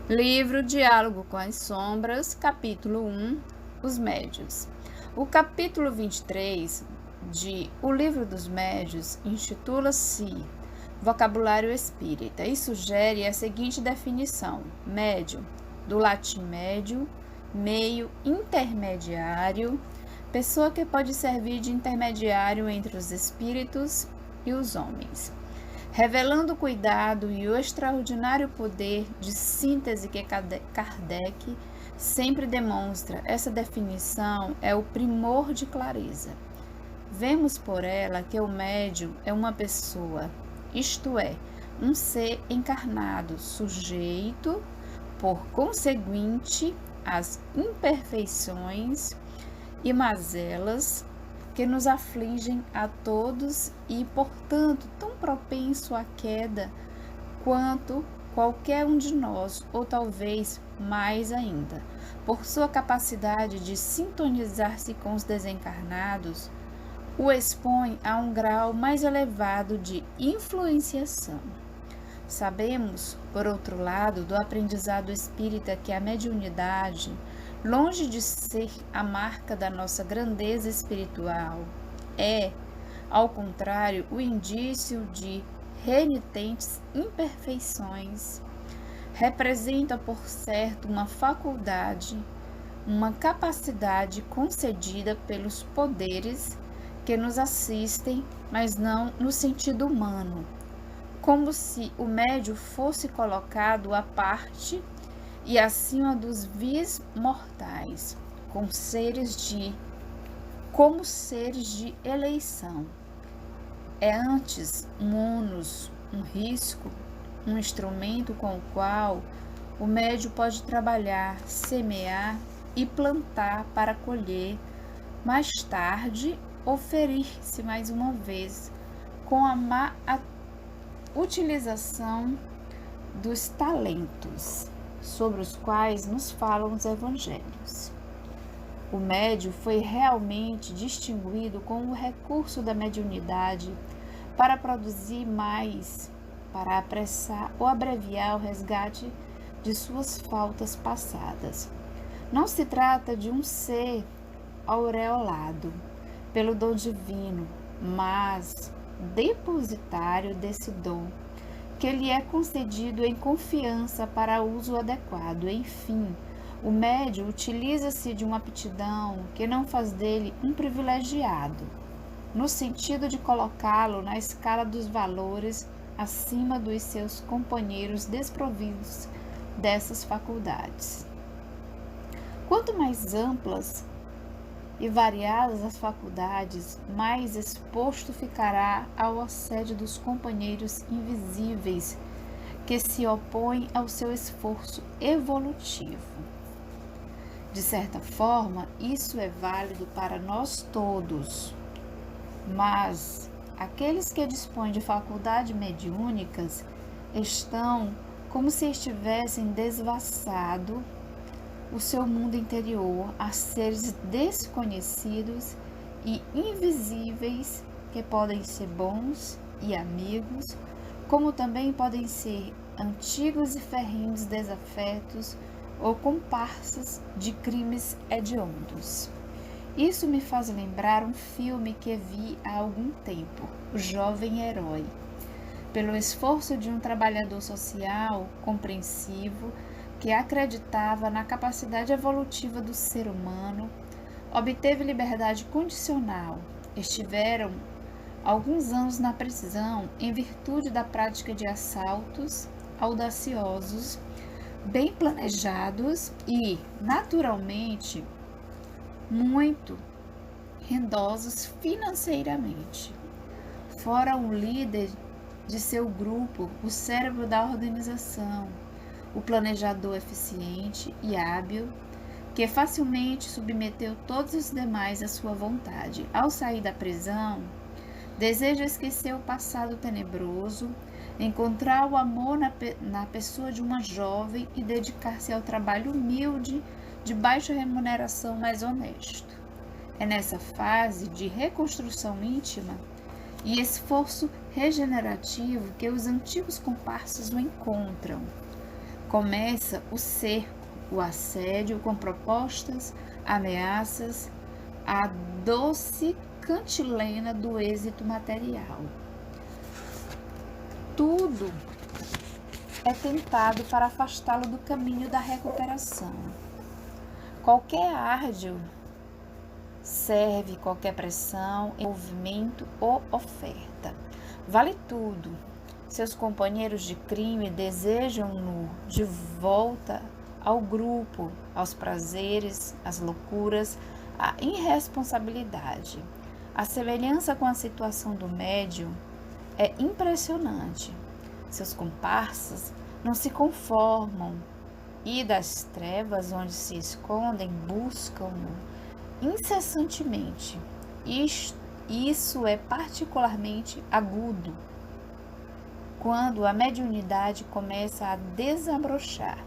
Livro Diálogo com as Sombras, capítulo 1, Os Médios. O capítulo 23 de O Livro dos Médios intitula-se Vocabulário Espírita e sugere a seguinte definição: médium, do latim médio, meio intermediário, pessoa que pode servir de intermediário entre os espíritos e os homens, revelando o cuidado e o extraordinário poder de síntese que Kardec sempre demonstra. Essa definição é o primor de clareza. Vemos por ela que o médium é uma pessoa, isto é, um ser encarnado, sujeito, por conseguinte, às imperfeições e mazelas que nos afligem a todos e, portanto, tão propenso à queda quanto qualquer um de nós, ou talvez mais ainda. Por sua capacidade de sintonizar-se com os desencarnados, o expõe a um grau mais elevado de influenciação. Sabemos, por outro lado, do aprendizado espírita que a mediunidade, longe de ser a marca da nossa grandeza espiritual, é, ao contrário, o indício de renitentes imperfeições. Representa, por certo, uma faculdade, uma capacidade concedida pelos poderes que nos assistem, mas não no sentido humano, como se o médium fosse colocado à parte e acima dos vis mortais, como seres de eleição. É antes um ônus, um risco, um instrumento com o qual o médium pode trabalhar, semear e plantar para colher mais tarde ou ferir-se mais uma vez com a má utilização dos talentos, sobre os quais nos falam os evangelhos. O médium foi realmente distinguido com o recurso da mediunidade para produzir mais, para apressar ou abreviar o resgate de suas faltas passadas. Não se trata de um ser aureolado pelo dom divino, mas depositário desse dom, que lhe é concedido em confiança para uso adequado. Enfim, o médium utiliza-se de uma aptidão que não faz dele um privilegiado, no sentido de colocá-lo na escala dos valores acima dos seus companheiros desprovidos dessas faculdades. Quanto mais amplas e variadas as faculdades, mais exposto ficará ao assédio dos companheiros invisíveis que se opõem ao seu esforço evolutivo. De certa forma, isso é válido para nós todos, mas aqueles que dispõem de faculdades mediúnicas estão como se estivessem desvassado o seu mundo interior a seres desconhecidos e invisíveis, que podem ser bons e amigos, como também podem ser antigos e ferrenhos desafetos ou comparsas de crimes hediondos. Isso me faz lembrar um filme que vi há algum tempo, O Jovem Herói. Pelo esforço de um trabalhador social compreensivo, que acreditava na capacidade evolutiva do ser humano, obteve liberdade condicional. Estiveram alguns anos na prisão em virtude da prática de assaltos audaciosos, bem planejados e, naturalmente, muito rendosos financeiramente. Fora um líder de seu grupo, o cérebro da organização, o planejador eficiente e hábil, que facilmente submeteu todos os demais à sua vontade. Ao sair da prisão, deseja esquecer o passado tenebroso, encontrar o amor na pessoa de uma jovem e dedicar-se ao trabalho humilde, de baixa remuneração, mas honesto. É nessa fase de reconstrução íntima e esforço regenerativo que os antigos comparsas o encontram. Começa o cerco, o assédio com propostas, ameaças, a doce cantilena do êxito material. Tudo é tentado para afastá-lo do caminho da recuperação. Qualquer árduo serve, qualquer pressão, movimento ou oferta. Vale tudo. Seus companheiros de crime desejam-no de volta ao grupo, aos prazeres, às loucuras, à irresponsabilidade. A semelhança com a situação do médium é impressionante. Seus comparsas não se conformam e das trevas onde se escondem buscam-no incessantemente. Isso é particularmente agudo quando a mediunidade começa a desabrochar.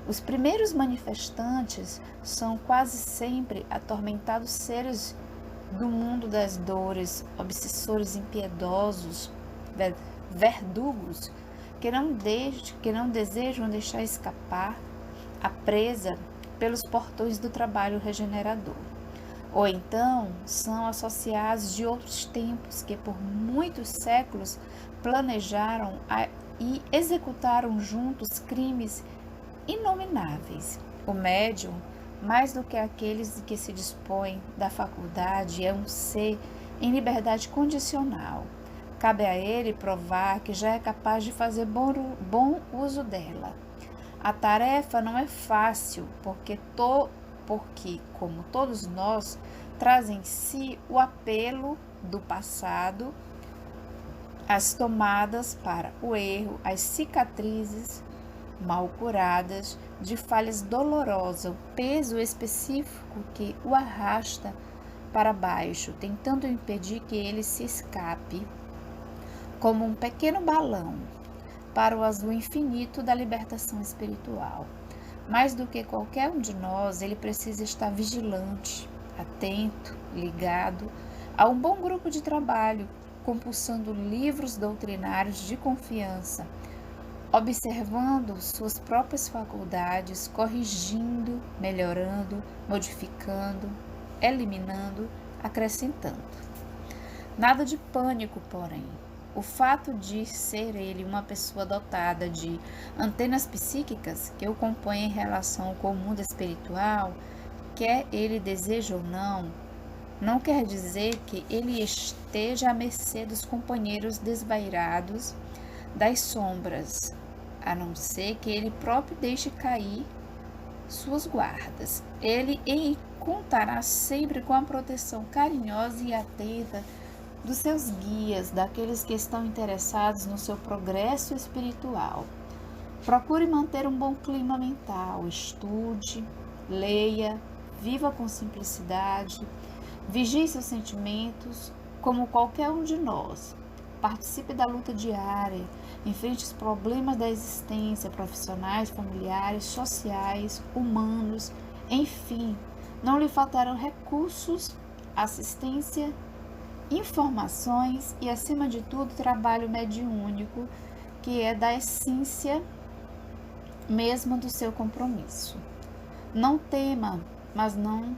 Os primeiros manifestantes são quase sempre atormentados seres do mundo das dores, obsessores impiedosos, verdugos, que não desejam deixar escapar a presa pelos portões do trabalho regenerador. Ou então são associados de outros tempos que por muitos séculos planejaram e executaram juntos crimes inomináveis. O médium, mais do que aqueles que se dispõem da faculdade, é um ser em liberdade condicional. Cabe a ele provar que já é capaz de fazer bom uso dela. A tarefa não é fácil, porque, como todos nós, traz em si o apelo do passado, as tomadas para o erro, as cicatrizes mal curadas de falhas dolorosas, o peso específico que o arrasta para baixo, tentando impedir que ele se escape, como um pequeno balão, para o azul infinito da libertação espiritual. Mais do que qualquer um de nós, ele precisa estar vigilante, atento, ligado a um bom grupo de trabalho, compulsando livros doutrinários de confiança, observando suas próprias faculdades, corrigindo, melhorando, modificando, eliminando, acrescentando. Nada de pânico, porém. O fato de ser ele uma pessoa dotada de antenas psíquicas que o compõem em relação com o mundo espiritual, quer ele deseje ou não quer dizer que ele esteja à mercê dos companheiros desvairados das sombras, a não ser que ele próprio deixe cair suas guardas. Ele contará sempre com a proteção carinhosa e atenta dos seus guias, daqueles que estão interessados no seu progresso espiritual. Procure manter um bom clima mental, estude, leia, viva com simplicidade, vigie seus sentimentos como qualquer um de nós. Participe da luta diária, enfrente os problemas da existência, profissionais, familiares, sociais, humanos, enfim, não lhe faltarão recursos, assistência, informações e, acima de tudo, trabalho mediúnico, que é da essência mesmo do seu compromisso. Não tema, mas não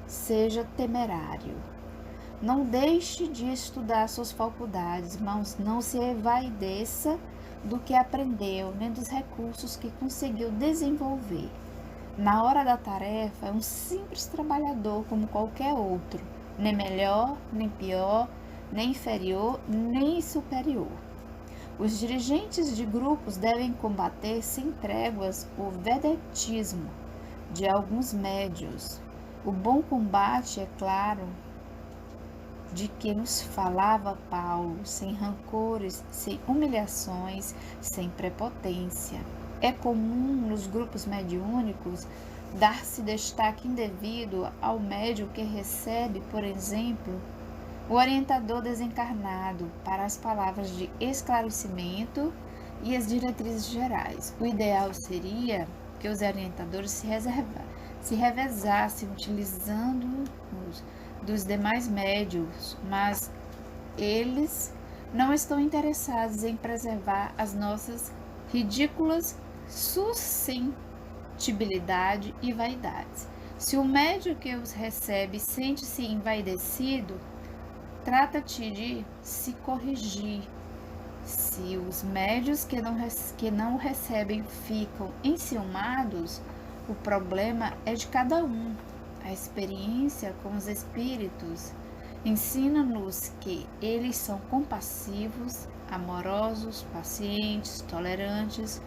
seja temerário. Não deixe de estudar suas faculdades, mas não se envaideça do que aprendeu, nem dos recursos que conseguiu desenvolver. Na hora da tarefa, é um simples trabalhador como qualquer outro, nem melhor, nem pior, nem inferior, nem superior. Os dirigentes de grupos devem combater sem tréguas o vedetismo de alguns médios. O bom combate, é claro, de que nos falava Paulo, sem rancores, sem humilhações, sem prepotência. É comum nos grupos mediúnicos dar-se destaque indevido ao médium que recebe, por exemplo, o orientador desencarnado para as palavras de esclarecimento e as diretrizes gerais. O ideal seria que os orientadores se revezassem utilizando-os dos demais médiuns, mas eles não estão interessados em preservar as nossas ridículas suscetibilidade e vaidade. Se o médium que os recebe sente-se envaidecido, trata-te de se corrigir. Se os médios que não recebem ficam enciumados, o problema é de cada um. A experiência com os espíritos ensina-nos que eles são compassivos, amorosos, pacientes, tolerantes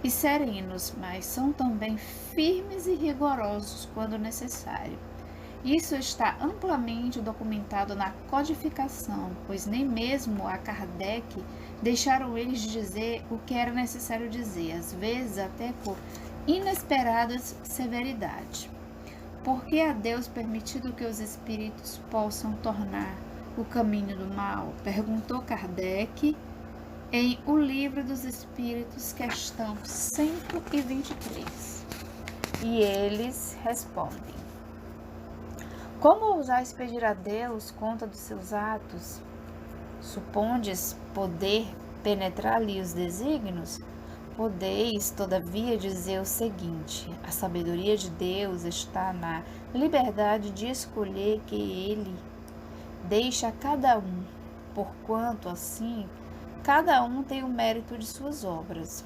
e serenos, mas são também firmes e rigorosos quando necessário. Isso está amplamente documentado na codificação, pois nem mesmo a Kardec deixaram eles de dizer o que era necessário dizer, às vezes até com inesperadas severidade. Por que a Deus permitido que os espíritos possam tornar o caminho do mal? Perguntou Kardec em O Livro dos Espíritos, questão 123. E eles respondem: como ousais pedir a Deus conta dos seus atos? Supondes poder penetrar-lhe os desígnios? Podeis, todavia, dizer o seguinte: a sabedoria de Deus está na liberdade de escolher que Ele deixa a cada um, porquanto, assim, cada um tem o mérito de suas obras.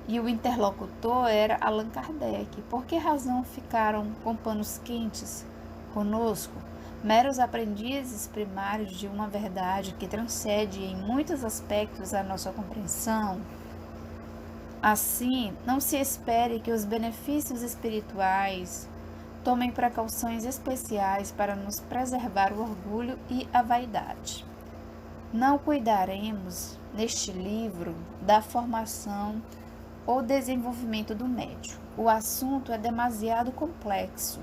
E o interlocutor era Allan Kardec. Por que razão ficaram com panos quentes conosco, meros aprendizes primários de uma verdade que transcende em muitos aspectos a nossa compreensão? Assim, não se espere que os benefícios espirituais tomem precauções especiais para nos preservar o orgulho e a vaidade. Não cuidaremos, neste livro, da formação ou desenvolvimento do médium. O assunto é demasiado complexo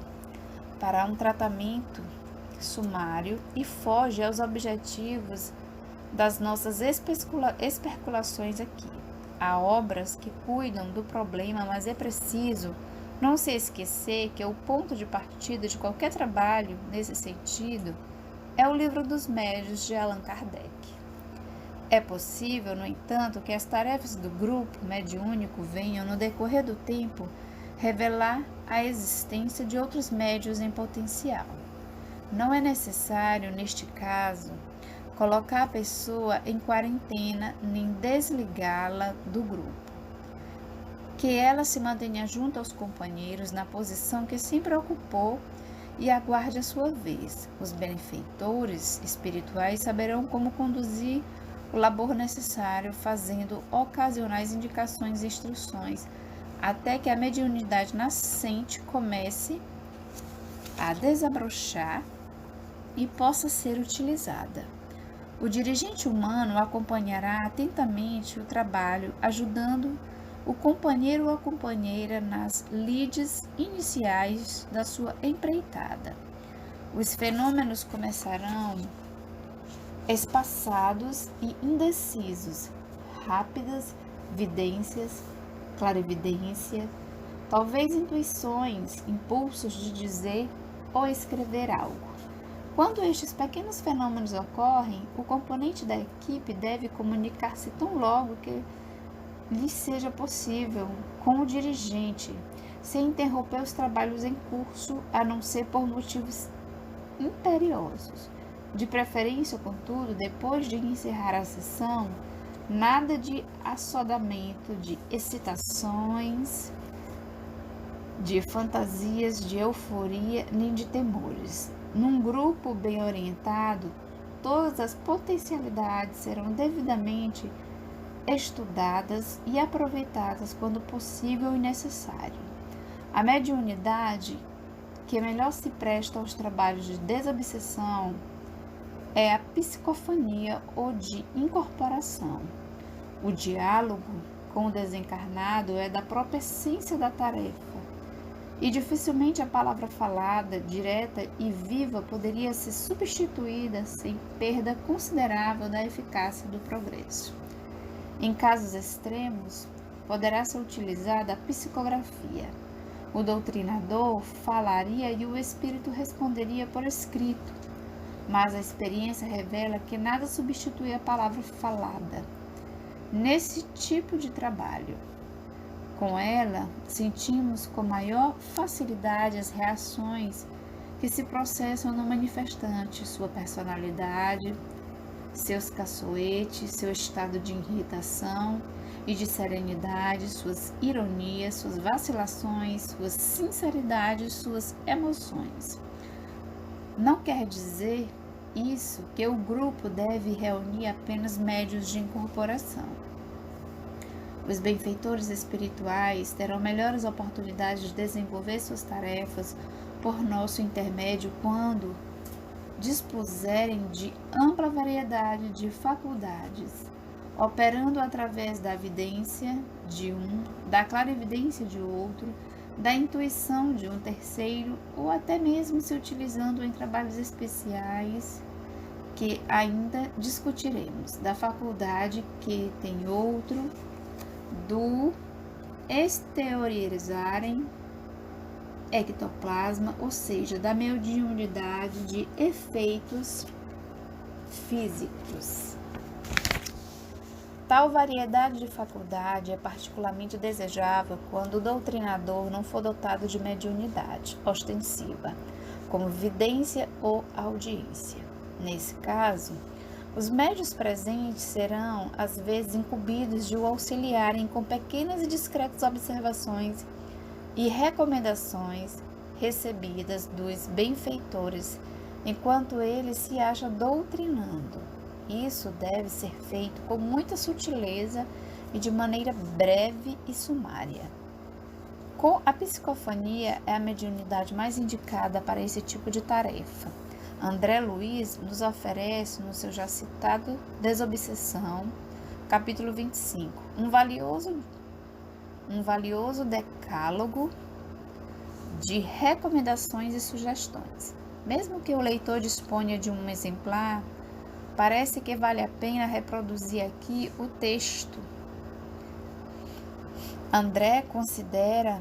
para um tratamento sumário e foge aos objetivos das nossas especulações aqui. Há obras que cuidam do problema, mas é preciso não se esquecer que o ponto de partida de qualquer trabalho nesse sentido é o Livro dos Médiuns de Allan Kardec. É possível, no entanto, que as tarefas do grupo mediúnico venham, no decorrer do tempo, revelar a existência de outros médiuns em potencial. Não é necessário, neste caso, colocar a pessoa em quarentena nem desligá-la do grupo. Que ela se mantenha junto aos companheiros na posição que sempre ocupou e aguarde a sua vez. Os benfeitores espirituais saberão como conduzir o labor necessário, fazendo ocasionais indicações e instruções, até que a mediunidade nascente comece a desabrochar e possa ser utilizada. O dirigente humano acompanhará atentamente o trabalho, ajudando o companheiro ou a companheira nas lides iniciais da sua empreitada. Os fenômenos começarão espaçados e indecisos, rápidas vidências, clarividência, talvez intuições, impulsos de dizer ou escrever algo. Quando estes pequenos fenômenos ocorrem, o componente da equipe deve comunicar-se tão logo que lhe seja possível com o dirigente, sem interromper os trabalhos em curso, a não ser por motivos imperiosos. De preferência, contudo, depois de encerrar a sessão, nada de assodamento, de excitações, de fantasias, de euforia, nem de temores. Num grupo bem orientado, todas as potencialidades serão devidamente estudadas e aproveitadas quando possível e necessário. A mediunidade que melhor se presta aos trabalhos de desobsessão é a psicofania ou de incorporação. O diálogo com o desencarnado é da própria essência da tarefa, e dificilmente a palavra falada, direta e viva poderia ser substituída sem perda considerável da eficácia do progresso. Em casos extremos, poderá ser utilizada a psicografia. O doutrinador falaria e o espírito responderia por escrito, mas a experiência revela que nada substitui a palavra falada. Nesse tipo de trabalho, Com ela, sentimos com maior facilidade as reações que se processam no manifestante, sua personalidade, seus caçoetes, seu estado de irritação e de serenidade, suas ironias, suas vacilações, suas sinceridades, suas emoções. Não quer dizer isso que o grupo deve reunir apenas médios de incorporação. Os benfeitores espirituais terão melhores oportunidades de desenvolver suas tarefas por nosso intermédio quando dispuserem de ampla variedade de faculdades, operando através da evidência de um, da clarividência de outro, da intuição de um terceiro, ou até mesmo se utilizando em trabalhos especiais que ainda discutiremos, da faculdade que tem outro, do exteriorizarem ectoplasma, ou seja, da mediunidade de efeitos físicos. Tal variedade de faculdade é particularmente desejável quando o doutrinador não for dotado de mediunidade ostensiva, como vidência ou audiência. Nesse caso, os médiuns presentes serão, às vezes, incumbidos de o auxiliarem com pequenas e discretas observações e recomendações recebidas dos benfeitores, enquanto ele se acha doutrinando. Isso deve ser feito com muita sutileza e de maneira breve e sumária. A psicofonia é a mediunidade mais indicada para esse tipo de tarefa. André Luiz nos oferece, no seu já citado Desobsessão, capítulo 25, um valioso decálogo de recomendações e sugestões. Mesmo que o leitor disponha de um exemplar, parece que vale a pena reproduzir aqui o texto. André considera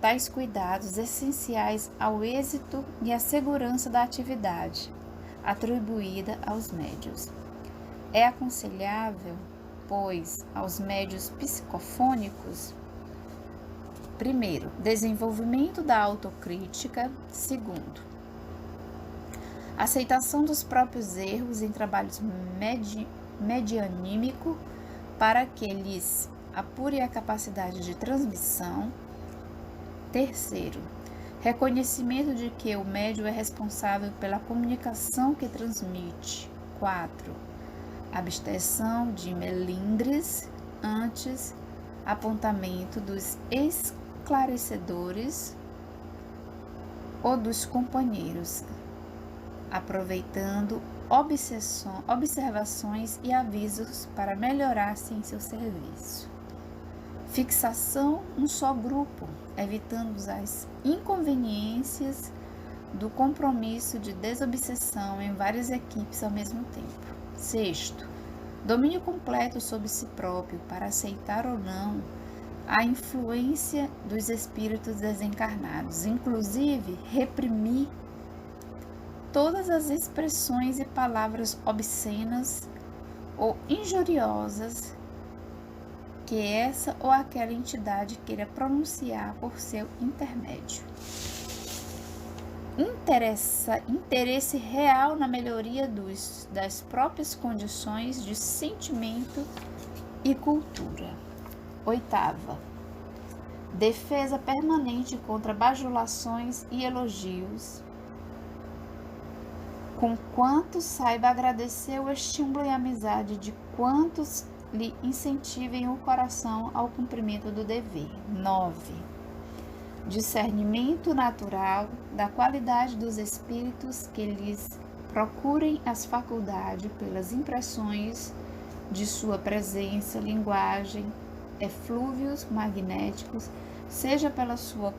tais cuidados essenciais ao êxito e à segurança da atividade atribuída aos médiuns. É aconselhável, pois, aos médiuns psicofônicos, primeiro, desenvolvimento da autocrítica, segundo, aceitação dos próprios erros em trabalhos medianímico para que lhes apure a capacidade de transmissão. Terceiro, reconhecimento de que o médium é responsável pela comunicação que transmite. 4. Abstenção de melindres antes apontamento dos esclarecedores ou dos companheiros, aproveitando observações e avisos para melhorar-se em seu serviço. Fixação num só grupo, evitando as inconveniências do compromisso de desobsessão em várias equipes ao mesmo tempo. Sexto, domínio completo sobre si próprio para aceitar ou não a influência dos espíritos desencarnados, inclusive reprimir todas as expressões e palavras obscenas ou injuriosas que essa ou aquela entidade queira pronunciar por seu intermédio. Interesse real na melhoria das próprias condições de sentimento e cultura. Oitava, defesa permanente contra bajulações e elogios, com quantos saiba agradecer o estímulo e amizade de quantos lhe incentivem o coração ao cumprimento do dever. 9. Discernimento natural da qualidade dos espíritos que lhes procurem as faculdades pelas impressões de sua presença, linguagem, eflúvios magnéticos, seja pela sua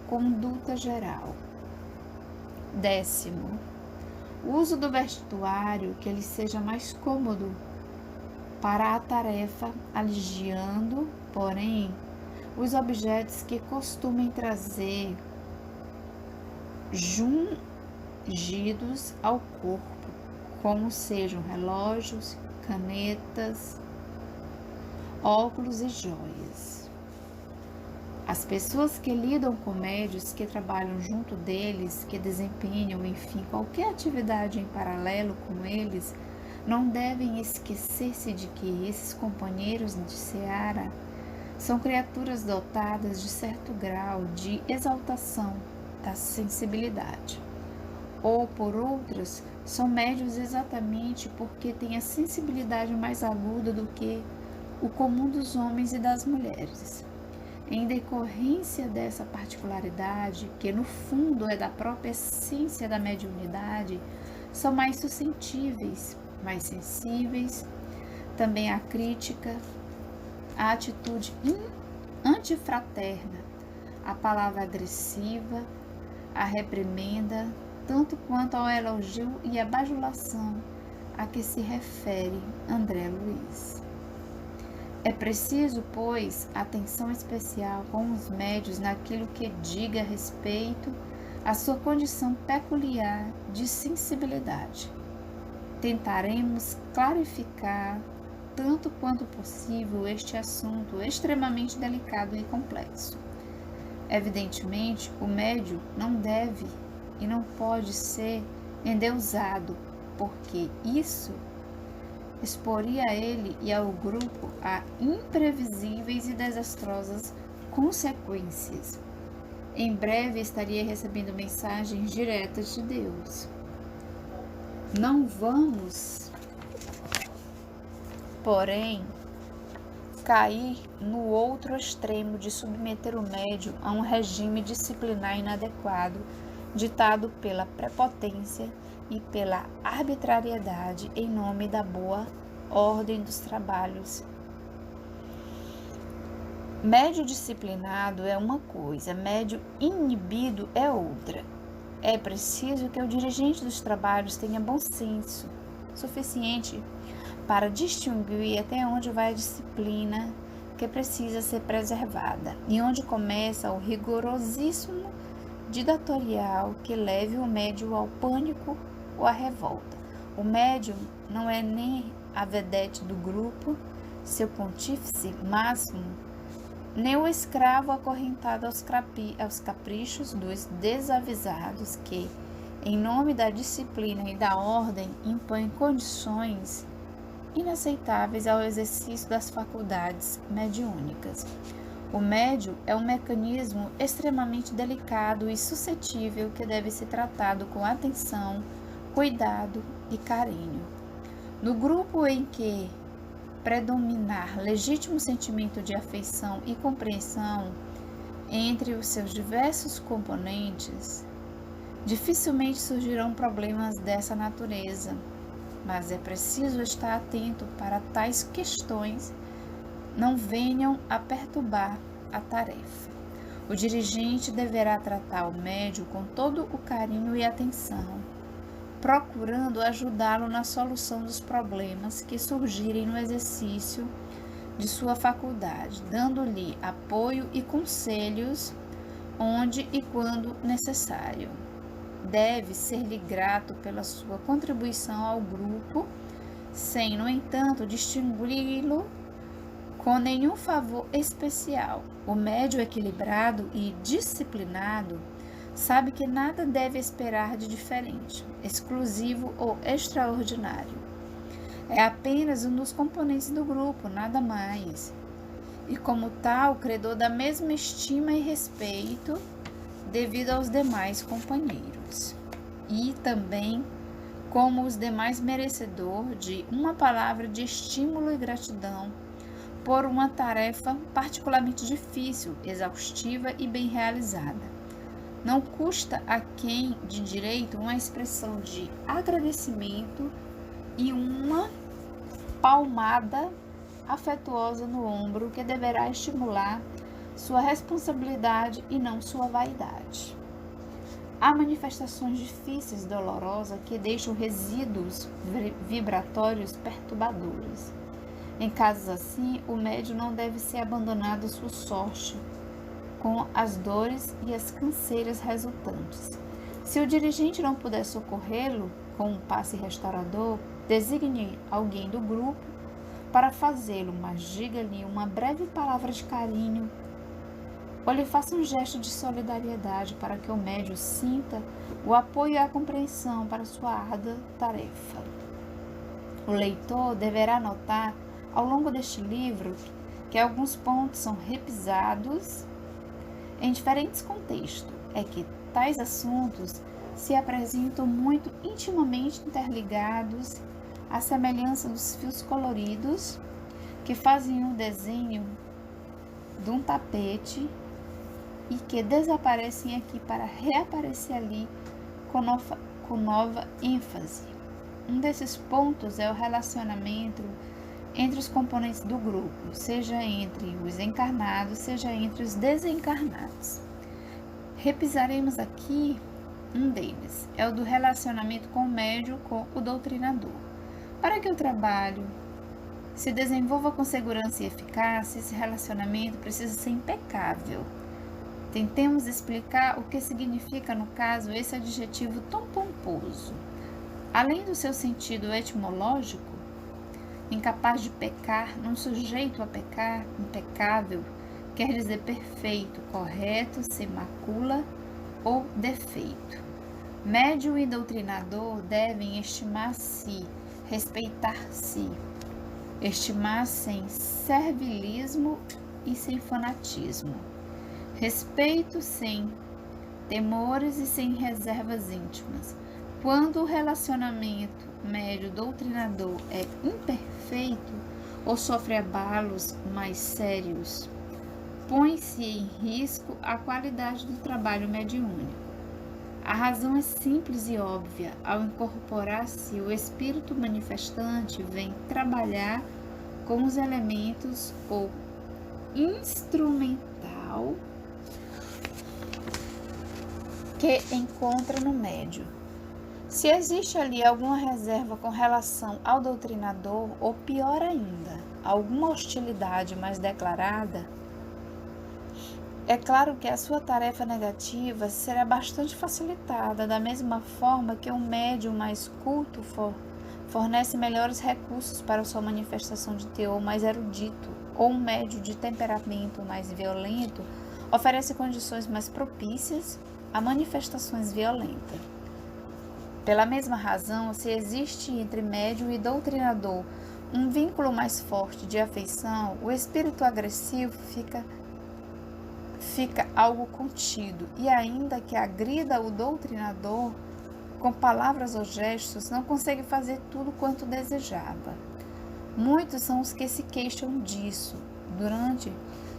conduta geral. 10. Uso do vestuário que lhe seja mais cômodo para a tarefa, aliviando, porém, os objetos que costumem trazer jungidos ao corpo, como sejam relógios, canetas, óculos e joias. As pessoas que lidam com médios, que trabalham junto deles, que desempenham, enfim, qualquer atividade em paralelo com eles, não devem esquecer-se de que esses companheiros de seara são criaturas dotadas de certo grau de exaltação da sensibilidade. Ou, por outras, são médios exatamente porque têm a sensibilidade mais aguda do que o comum dos homens e das mulheres. Em decorrência dessa particularidade, que no fundo é da própria essência da mediunidade, são mais suscetíveis, mais sensíveis, também à crítica, à atitude antifraterna, à palavra agressiva, à reprimenda, tanto quanto ao elogio e à bajulação a que se refere André Luiz. É preciso, pois, atenção especial com os médios naquilo que diga respeito à sua condição peculiar de sensibilidade. Tentaremos clarificar, tanto quanto possível, este assunto extremamente delicado e complexo. Evidentemente, o médio não deve e não pode ser endeusado, porque isso exporia a ele e ao grupo a imprevisíveis e desastrosas consequências. Em breve estaria recebendo mensagens diretas de Deus. Não vamos, porém, cair no outro extremo de submeter o médium a um regime disciplinar inadequado, ditado pela prepotência e pela arbitrariedade em nome da boa ordem dos trabalhos. Médio disciplinado é uma coisa, médio inibido é outra. É preciso que o dirigente dos trabalhos tenha bom senso suficiente para distinguir até onde vai a disciplina que precisa ser preservada e onde começa o rigorosíssimo ditatorial que leve o médium ao pânico ou à revolta. O médium não é nem a vedete do grupo, seu pontífice máximo, nem o escravo acorrentado aos caprichos dos desavisados que, em nome da disciplina e da ordem, impõem condições inaceitáveis ao exercício das faculdades mediúnicas. O médium é um mecanismo extremamente delicado e suscetível que deve ser tratado com atenção, cuidado e carinho. No grupo em que predominar legítimo sentimento de afeição e compreensão entre os seus diversos componentes, dificilmente surgirão problemas dessa natureza, mas é preciso estar atento para tais questões não venham a perturbar a tarefa. O dirigente deverá tratar o médium com todo o carinho e atenção, procurando ajudá-lo na solução dos problemas que surgirem no exercício de sua faculdade, dando-lhe apoio e conselhos onde e quando necessário. Deve ser-lhe grato pela sua contribuição ao grupo, sem, no entanto, distingui-lo com nenhum favor especial. O médium equilibrado e disciplinado sabe que nada deve esperar de diferente, exclusivo ou extraordinário. É apenas um dos componentes do grupo, nada mais. E como tal, credor da mesma estima e respeito devido aos demais companheiros. E também como os demais merecedor de uma palavra de estímulo e gratidão por uma tarefa particularmente difícil, exaustiva e bem realizada. Não custa a quem de direito uma expressão de agradecimento e uma palmada afetuosa no ombro que deverá estimular sua responsabilidade e não sua vaidade. Há manifestações difíceis e dolorosas que deixam resíduos vibratórios perturbadores. Em casos assim, o médium não deve ser abandonado à sua sorte, com as dores e as canseiras resultantes. Se o dirigente não puder socorrê-lo com um passe restaurador, designe alguém do grupo para fazê-lo, mas diga-lhe uma breve palavra de carinho ou lhe faça um gesto de solidariedade para que o médium sinta o apoio e a compreensão para sua árdua tarefa. O leitor deverá notar, ao longo deste livro, que alguns pontos são repisados em diferentes contextos. É que tais assuntos se apresentam muito intimamente interligados à semelhança dos fios coloridos que fazem um desenho de um tapete e que desaparecem aqui para reaparecer ali com nova ênfase. Um desses pontos é o relacionamento entre os componentes do grupo, seja entre os encarnados, seja entre os desencarnados. Repisaremos aqui um deles, é o do relacionamento com o médium com o doutrinador. Para que o trabalho se desenvolva com segurança e eficácia, esse relacionamento precisa ser impecável. Tentemos explicar o que significa, no caso, esse adjetivo tão pomposo. Além do seu sentido etimológico, incapaz de pecar, num sujeito a pecar, impecável, quer dizer perfeito, correto, sem macula ou defeito. Médium e doutrinador devem estimar-se, respeitar-se, estimar sem servilismo e sem fanatismo, respeito sem temores e sem reservas íntimas. Quando o relacionamento médio-doutrinador é imperfeito ou sofre abalos mais sérios, põe-se em risco a qualidade do trabalho mediúnico. A razão é simples e óbvia. Ao incorporar-se, o espírito manifestante vem trabalhar com os elementos ou instrumental que encontra no médium. Se existe ali alguma reserva com relação ao doutrinador, ou pior ainda, alguma hostilidade mais declarada, é claro que a sua tarefa negativa será bastante facilitada, da mesma forma que um médium mais culto fornece melhores recursos para sua manifestação de teor mais erudito, ou um médium de temperamento mais violento oferece condições mais propícias a manifestações violentas. Pela mesma razão, se existe entre médium e doutrinador um vínculo mais forte de afeição, o espírito agressivo fica algo contido, e ainda que agrida o doutrinador com palavras ou gestos, não consegue fazer tudo quanto desejava. Muitos são os que se queixam disso durante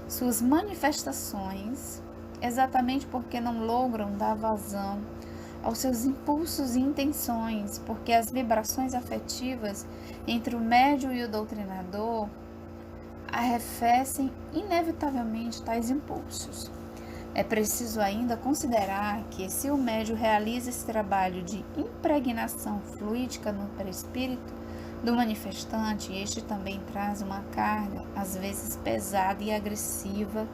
suas manifestações, exatamente porque não logram dar vazão aos seus impulsos e intenções, porque as vibrações afetivas entre o médium e o doutrinador arrefecem inevitavelmente tais impulsos. É preciso ainda considerar que, se o médium realiza esse trabalho de impregnação fluídica no perispírito do manifestante, este também traz uma carga, às vezes pesada e agressiva,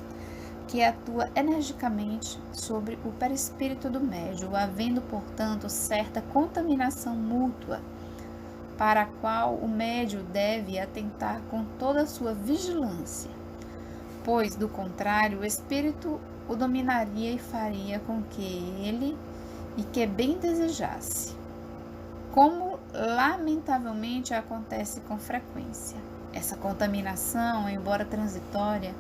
que atua energicamente sobre o perispírito do médium, havendo, portanto, certa contaminação mútua, para a qual o médium deve atentar com toda a sua vigilância, pois, do contrário, o espírito o dominaria e faria com que ele e que bem desejasse, como lamentavelmente acontece com frequência. Essa contaminação, embora transitória,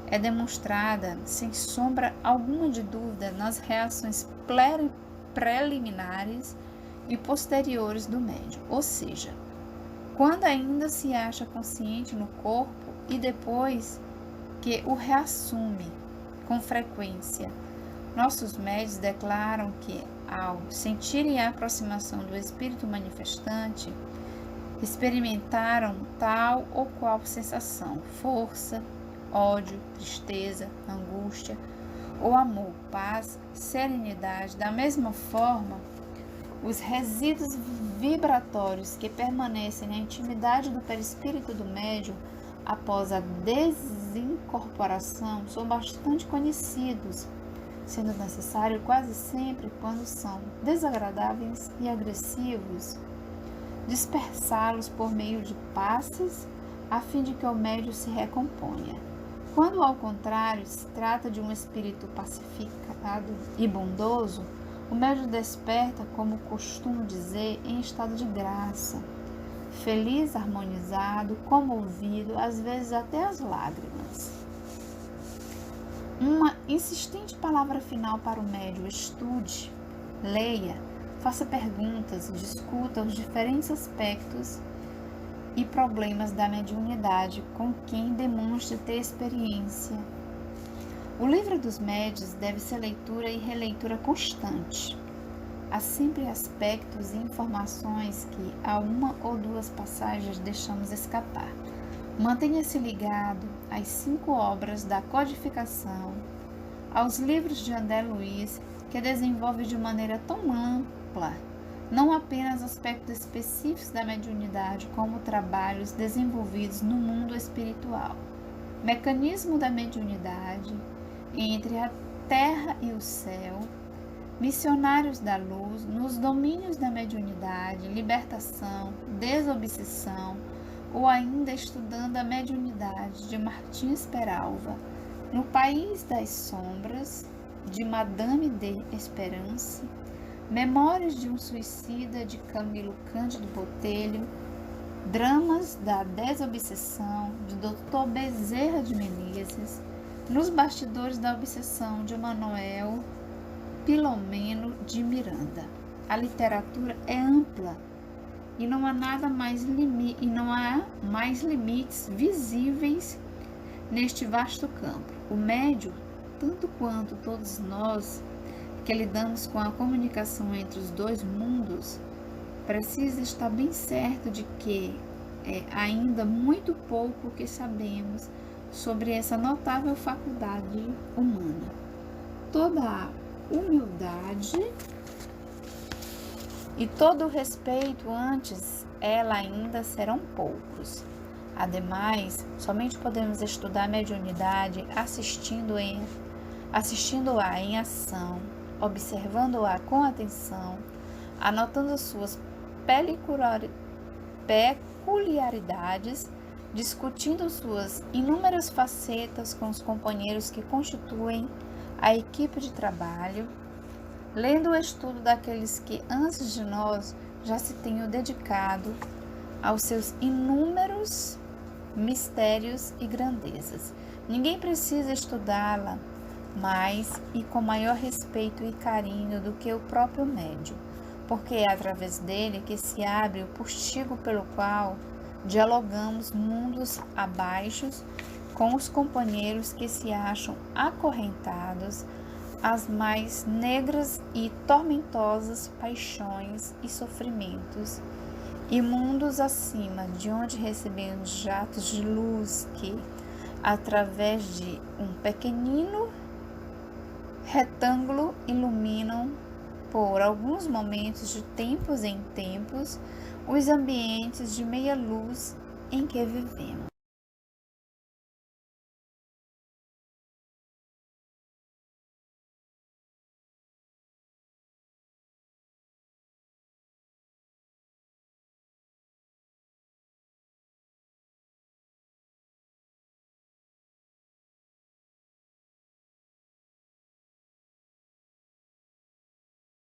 é demonstrada sem sombra alguma de dúvida nas reações preliminares e posteriores do médium, ou seja, quando ainda se acha consciente no corpo e depois que o reassume com frequência. Nossos médiuns declaram que, ao sentirem a aproximação do espírito manifestante, experimentaram tal ou qual sensação, força, ódio, tristeza, angústia, ou amor, paz, serenidade. Da mesma forma, os resíduos vibratórios que permanecem na intimidade do perispírito do médium após a desincorporação são bastante conhecidos, sendo necessário quase sempre, quando são desagradáveis e agressivos, dispersá-los por meio de passes, a fim de que o médium se recomponha. Quando, ao contrário, se trata de um espírito pacificado e bondoso, o médium desperta, como costumo dizer, em estado de graça, feliz, harmonizado, comovido, às vezes até as lágrimas. Uma insistente palavra final para o médium: estude, leia, faça perguntas, discuta os diferentes aspectos e problemas da mediunidade com quem demonstre ter experiência. O livro dos médiuns deve ser leitura e releitura constante. Há sempre aspectos e informações que a uma ou duas passagens deixamos escapar. Mantenha-se ligado às 5 obras da codificação, aos livros de André Luiz, que desenvolve de maneira tão ampla não apenas aspectos específicos da mediunidade, como trabalhos desenvolvidos no mundo espiritual. Mecanismo da mediunidade, entre a terra e o céu, missionários da luz, nos domínios da mediunidade, libertação, desobsessão, ou ainda estudando a mediunidade de Martins Peralva, no País das Sombras, de Madame de Esperance, Memórias de um Suicida, de Camilo Cândido Botelho, Dramas da Desobsessão, de Dr. Bezerra de Menezes, Nos Bastidores da Obsessão, de Manuel Filomeno de Miranda. A literatura é ampla e não há mais limites visíveis neste vasto campo. O médium, tanto quanto todos nós que lidamos com a comunicação entre os dois mundos, precisa estar bem certo de que é ainda muito pouco que sabemos sobre essa notável faculdade humana. Toda a humildade e todo o respeito antes ela ainda serão poucos. Ademais, somente podemos estudar a mediunidade assistindo-a em ação, observando-a com atenção, anotando suas peculiaridades, discutindo suas inúmeras facetas com os companheiros que constituem a equipe de trabalho, lendo o estudo daqueles que antes de nós já se tenham dedicado aos seus inúmeros mistérios e grandezas. Ninguém precisa estudá-la mais e com maior respeito e carinho do que o próprio médium, porque é através dele que se abre o postigo pelo qual dialogamos mundos abaixo com os companheiros que se acham acorrentados às mais negras e tormentosas paixões e sofrimentos, e mundos acima, de onde recebemos jatos de luz que, através de um pequenino retângulo, iluminam por alguns momentos, de tempos em tempos, os ambientes de meia luz em que vivemos.